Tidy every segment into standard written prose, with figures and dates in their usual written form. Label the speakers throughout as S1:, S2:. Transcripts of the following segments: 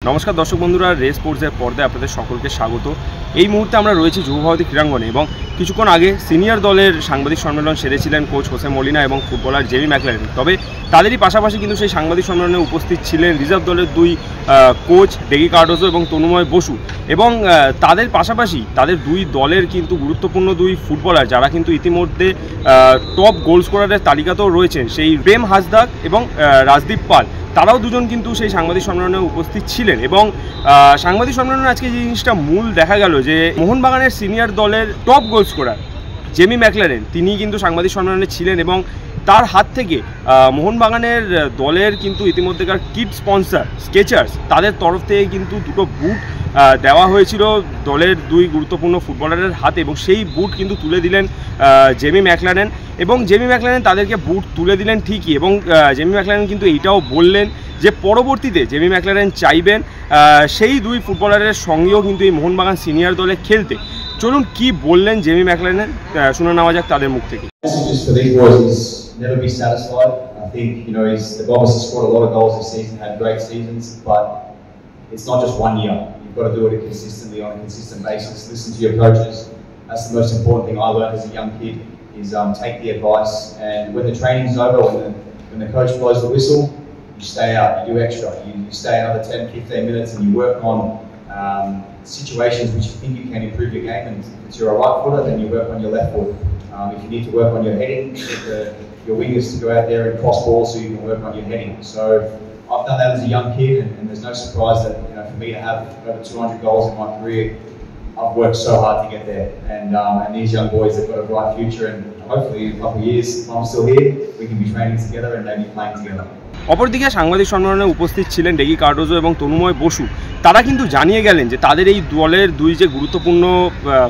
S1: নমস্কার দর্শক বন্ধুরা, রেস স্পোর্টসের পর্দায় আপনাদের সকলকে স্বাগত। এই মুহূর্তে আমরা রয়েছি যুব ভারতী ক্রীড়াঙ্গনে এবং কিছুক্ষণ আগে সিনিয়র দলের সাংবাদিক সম্মেলন সেরেছিলেন কোচ হোসে মলিনা এবং ফুটবলার জেমি ম্যাকলারেন। তবে তাদেরই পাশাপাশি কিন্তু সেই সাংবাদিক সম্মেলনে উপস্থিত ছিলেন রিজার্ভ দলের দুই কোচ ডেগি কার্ডোজো এবং তনুময় বসু, এবং তাদের পাশাপাশি তাদের দুই দলের কিন্তু গুরুত্বপূর্ণ দুই ফুটবলার যারা কিন্তু ইতিমধ্যে টপ গোল স্কোরারের তালিকাতেও রয়েছেন, সেই প্রেম হাসদাক এবং রাজদীপ পাল, তারাও দুজন কিন্তু সেই সাংবাদিক সম্মেলনে উপস্থিত ছিলেন। এবং সাংবাদিক সম্মেলনে আজকে যে জিনিসটা মূল দেখা গেল যে মোহনবাগানের সিনিয়র দলের top goal scorer Jamie Maclaren তিনি কিন্তু সাংবাদিক সম্মেলনে ছিলেন এবং তার হাত থেকে মোহনবাগানের দলের কিন্তু ইতিমধ্যেকার কিট স্পন্সর স্কেচার্স তাদের তরফ থেকে কিন্তু দুটো বুট দেওয়া হয়েছিল দলের দুই গুরুত্বপূর্ণ ফুটবলারের হাতে, এবং সেই বুট কিন্তু তুলে দিলেন জেমি ম্যাকলারেন। এবং জেমি ম্যাকলারেন তাদেরকে বুট তুলে দিলেন ঠিকই, এবং জেমি ম্যাকলারেন কিন্তু এইটাও বললেন যে পরবর্তীতে জেমি ম্যাকলারেন চাইবেন সেই দুই ফুটবলারের সঙ্গেও কিন্তু এই মোহনবাগান সিনিয়র দলে খেলতে। চলুন কি বললেন জেমি ম্যাকলারেন, শুনে নেওয়া যাক তাদের মুখ থেকে।
S2: Never be satisfied. I think, they've obviously scored a lot of goals this season, had great seasons, but it's not just 1 year. You've got to do it consistently on a consistent basis. Listen to your coaches. That's the most important thing I learned as a young kid is take the advice. And when the training's over, when the coach blows the whistle, you stay out, you do extra. You stay another 10, 15 minutes and you work on situations which you think you can improve your game. And if you're a right footer, then you work on your left foot. If you need to work on your heading, your wingers to go out there and cross balls so you can work on your heading. So I've done that as a young kid, and there's no surprise that for me to have over 200 goals in my career, I've worked so hard to get there. And these young boys have got a bright future, and hopefully in a couple of years, if I'm still here, we can be training together and maybe playing together.
S1: অপরদিকে সাংবাদিক সম্মেলনে উপস্থিত ছিলেন Deggie Cardozo এবং তনুময় বসু। তারা কিন্তু জানিয়ে গেলেন যে তাদের এই দলের দুই যে গুরুত্বপূর্ণ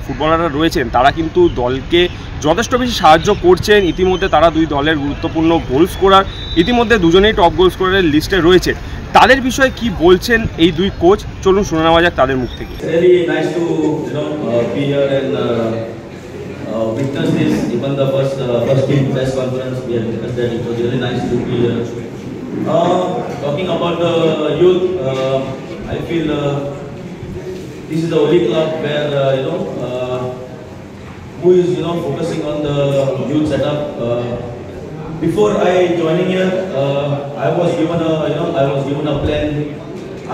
S1: ফুটবলাররা রয়েছেন তারা কিন্তু দলকে যথেষ্ট বেশি সাহায্য করছেন। ইতিমধ্যে তারা দুই দলের গুরুত্বপূর্ণ গোল স্কোরার, ইতিমধ্যে দুজনেই টপ গোল স্কোরারের লিস্টে রয়েছে। তাদের বিষয়ে কি বলছেন এই দুই কোচ, চলুন শুনে নেওয়া যাক তাদের মুখ থেকে।
S3: Witness this, even the first team press conference, we had discussed that it was really nice to be here. Talking about the youth, I feel this is the only club where who is focusing on the youth setup. Before I joining here, I was given a plan.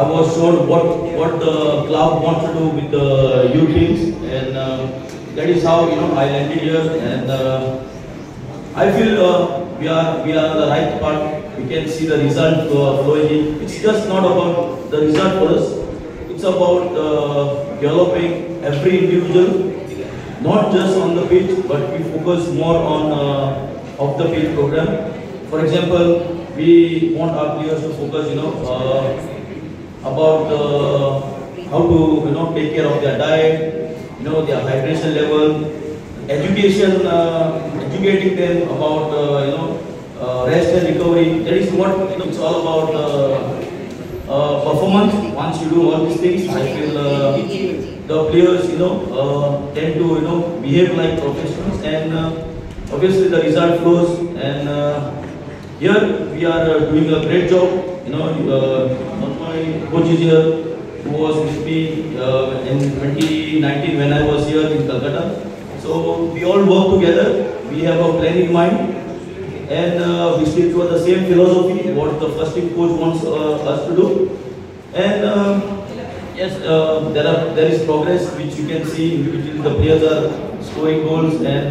S3: I was shown what the club wants to do with the youth teams, and that is how I landed here. And I feel we are on the right path. We can see the result flowing in. It's just not about the result for us. It's about developing every individual, not just on the pitch, but we focus more on off the pitch program. For example, we want our players to focus, about how to take care of their diet, their hydration level, educating them about rest and recovery. That is what it's all about. Performance. Once you do all these things, I feel the players tend to behave like professionals, and obviously the result flows. And here we are doing a great job. My coach is here, who was with me in 2019 when I was here in Calcutta. So we all work together. We have a plan in mind, and we stick to the same philosophy what the first team coach wants us to do. And yes, there is progress which you can see individually. The players are scoring goals, and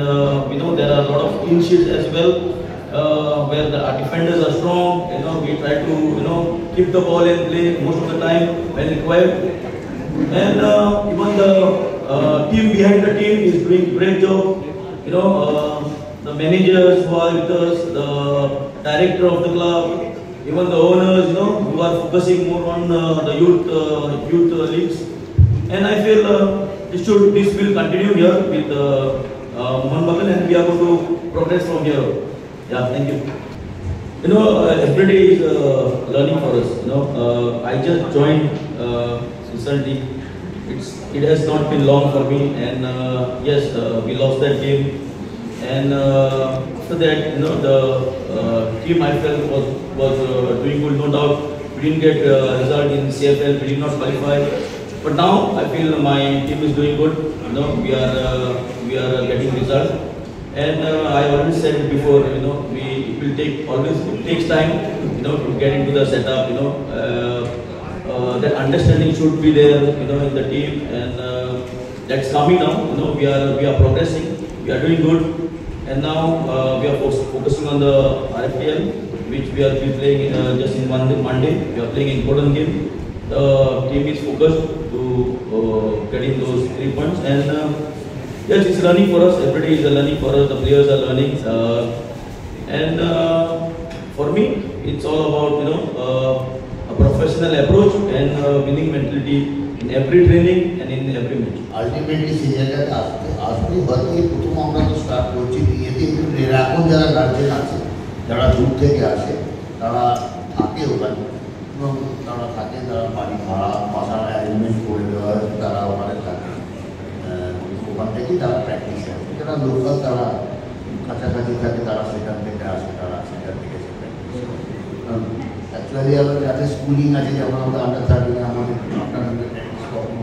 S3: we know there are a lot of clean sheets as well, where our defenders are strong. We try to keep the ball in play most of the time when required. And even the team behind the team is doing great job. The managers who are with us, the director of the club, even the owners, who are focusing more on the youth leagues. And I feel this will continue here with Mohanbagan, and we are going to progress from here. Yeah, thank you. Every day is learning for us. I just joined recently. It has not been long for me, and yes, we lost that game. And after that, the team I felt was doing good, no doubt. We didn't get result in CFL, we did not qualify. But now I feel my team is doing good. You know, we are getting results. And I always said it before, you know, it takes time, you know, to get into the setup. You know, that understanding should be there, you know, in the team, and that's coming now. You know, we are progressing, we are doing good, and now we are focusing on the RFPL, which we are playing just in Monday. We are playing important game. The team is focused to getting those 3 points, and yes, it's learning for us. Every day is a learning for us. The players are learning, and for me, it's all about, you know, a professional approach and winning mentality in every training and in every match.
S4: Ultimately, সেই জায়গাতে আসবে হয়তো এই প্রথম আমরা তো start করছি, এতে একটু এখন যারা গার্জেন আছে, যারা দূর থেকে আসে, তারা থাকে ওখানে, এবং তারা থাকে, তারা বাড়ি ভাড়া বাসার অ্যারেঞ্জমেন্ট করে দেওয়া হয়, তারা ওখানে থাকে, ওখান থেকেই তারা প্র্যাকটিস করে। যারা লোকাল, তারা কাছাকাছি থাকে, তারা সেখান থেকে আসে, তারা সেখান থেকে প্র্যাকটিস করে। অ্যাকচুয়ালি আমার যাতে স্কুলিং আছে, যেমন আমরা আন্ডার 13 আমাদের আপনার প্র্যাকটিস কখনো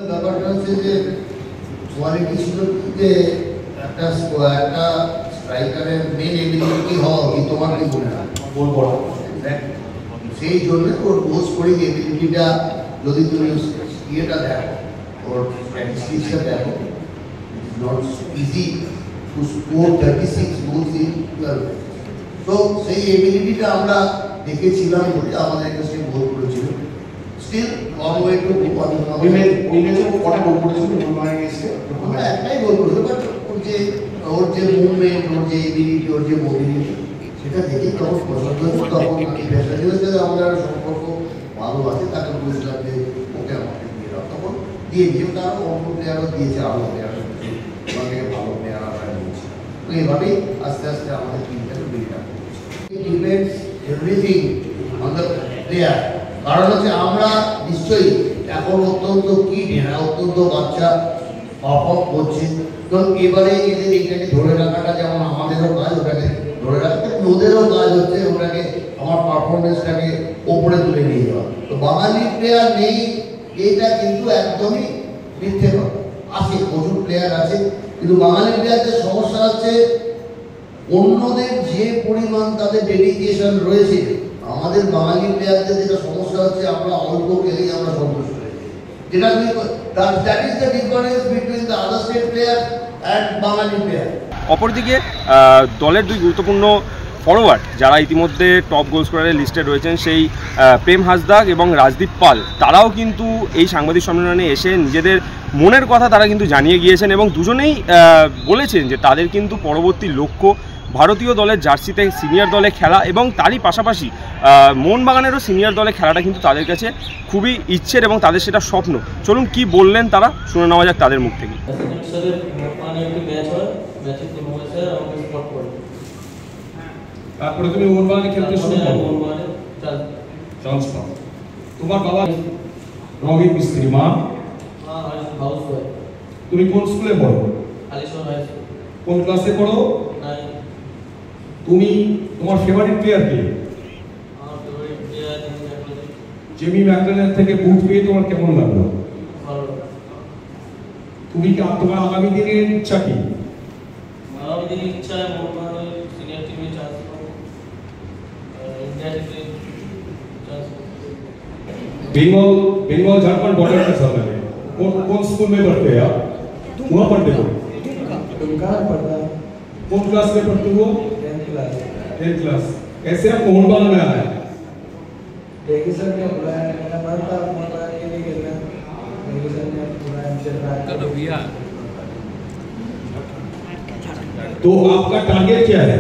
S4: ব্যাপারটা হচ্ছে যে কোয়ালিটি ছিল যে একটা স্ট্রাইকারের মেন এবিলিটি হওয়া উচিত। তোমার কি মনে হয়? গোল করা, সেই জন্য ওর গোল স্কোরিং এবিলিটিটা যদি তুমি ইয়েটা দেখো, ওর স্ট্যাটিস্টিক্সটা দেখো, it's not easy to score 36 goals in 12। তো সেই এবিলিটিটা আমরা দেখেছিলাম বলে আমাদের কাছে গোল করেছিল। Still long way to go. কটা গোল করেছিল? একটাই গোল করেছিল, বাট ওর যে মুভমেন্ট, ওর যে এবিলিটি, ওর যে মোবিলিটি, সেটা দেখেই তখন পছন্দ হয়েছে। তখন পেশাজীবীর সাথে আমাদের সম্পর্ক ভালো আছে, তাকে বুঝলাম যে ওকে আমাকে দিয়ে দাও, তখন দিয়ে দিয়েও তারও অন্য প্লেয়ারও দিয়েছে, আরও প্লেয়ার ওখান থেকে ভালো প্লেয়ার আমরা নিয়েছি। তো এইভাবেই আস্তে আস্তে আমাদের টিমটাকে বিল্ড আপ করছি। Depends everything on the player. কারণ হচ্ছে আমরা নিশ্চয়ই এখন অত্যন্ত কিড, এরা অত্যন্ত বাচ্চা পারফর্ম করছে, তো এবারে এদের এইটাকে ধরে রাখাটা যেমন আমাদেরও কাজ, ওটাকে ধরে রাখতে ওদেরও কাজ হচ্ছে ওটাকে আমার পারফরমেন্সটাকে ওপরে তুলে নিয়ে যাওয়া। তো বাঙালি প্লেয়ার নেই এইটা কিন্তু একদমই মিথ্যে কথা। আছে, প্রচুর প্লেয়ার আছে, কিন্তু বাঙালি প্লেয়ারদের সমস্যা হচ্ছে অন্যদের যে পরিমাণ তাদের ডেডিকেশন রয়েছে, আমাদের বাঙালি প্লেয়ারদের যেটা সমস্যা হচ্ছে আমরা অল্প খেলেই আমরা সন্তুষ্ট হয়ে যাই। যেটা that is the difference between the other state player and Bengali player.
S1: অপরদিকে দলের দুই গুরুত্বপূর্ণ ফরওয়ার্ড যারা ইতিমধ্যে টপ গোল স্কোরারের লিস্টে রয়েছেন, সেই প্রেম হাসদাগ এবং রাজদীপ পাল, তারাও কিন্তু এই সাংবাদিক সম্মেলনে এসে নিজেদের মনের কথা তারা কিন্তু জানিয়ে গিয়েছেন, এবং দুজনেই বলেছেন যে তাদের কিন্তু পরবর্তী লক্ষ্য ভারতীয় দলের জার্সিতে সিনিয়র দলে খেলা, এবং তারই পাশাপাশি মোহনবাগানেরও সিনিয়র দলে খেলাটা কিন্তু তাদের কাছে খুবই ইচ্ছের এবং তাদের সেটা স্বপ্ন। চলুন কি বললেন তারা, শুনে নেওয়া যাক তাদের মুখ থেকে।
S5: তারপরে তুমি মোহনবাগানে খেলতে শুরু করো। চান্স পাও। তোমার বাবা রঙিন মিস্ত্রি, মা তুমি কোন স্কুলে পড়ো? কোন ক্লাসে পড়ো? তুমি তোমার ফেভারিট প্লেয়ার কে? জেমি ম্যাকলেনের থেকে বুট পেয়ে তোমার কেমন লাগলো? তুমি কি তোমার আগামী দিনের ইচ্ছা কি?
S6: আগামী দিনের ইচ্ছা সিনিয়র টিমে চান্স পাবো, India team chance.
S5: Bengal Jharkhand border के सामने कौन स्कूल में पढ़ते हैं आप? वहाँ पढ़ते हो?
S6: तुम कहाँ पढ़ता?
S5: कौन क्लास में पढ़ते हो? 10th class. कैसे आप मोहनबागान में आए?
S6: सर ने बुलाया, मैंने पढ़ता मोहनबागान के लिए खेलना, सर ने बुलाया हमसे तो भैया।
S5: तो आपका टारगेट क्या है?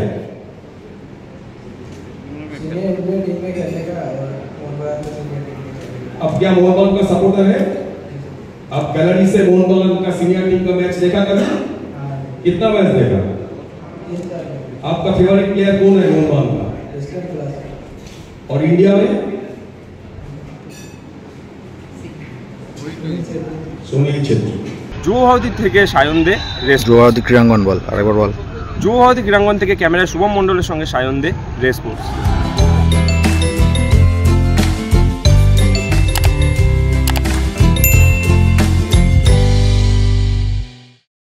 S6: सीनियर इंडिया टीम में खेलने का और मोहनबागान में सीनियर टीम में।
S5: अब क्या मोहनबागान का सपोर्टर है? आप गैलरी से मोहनबागान का सीनियर टीम का मैच देखा कभी? कितना मैच देखा? आपका फेवरेट प्लेयर कौन है मोहनबागान का? और इंडिया में? सुनील छेत्री।
S1: যুবভারতী থেকে সায়ন দে,
S7: যুবভারতী ক্রীড়াঙ্গন বল, আরেকবার বল।
S1: যুবভারতী ক্রীড়াঙ্গন থেকে ক্যামেরায় শুভম মণ্ডলের সঙ্গে সায়ন দে, রেস স্পোর্টস।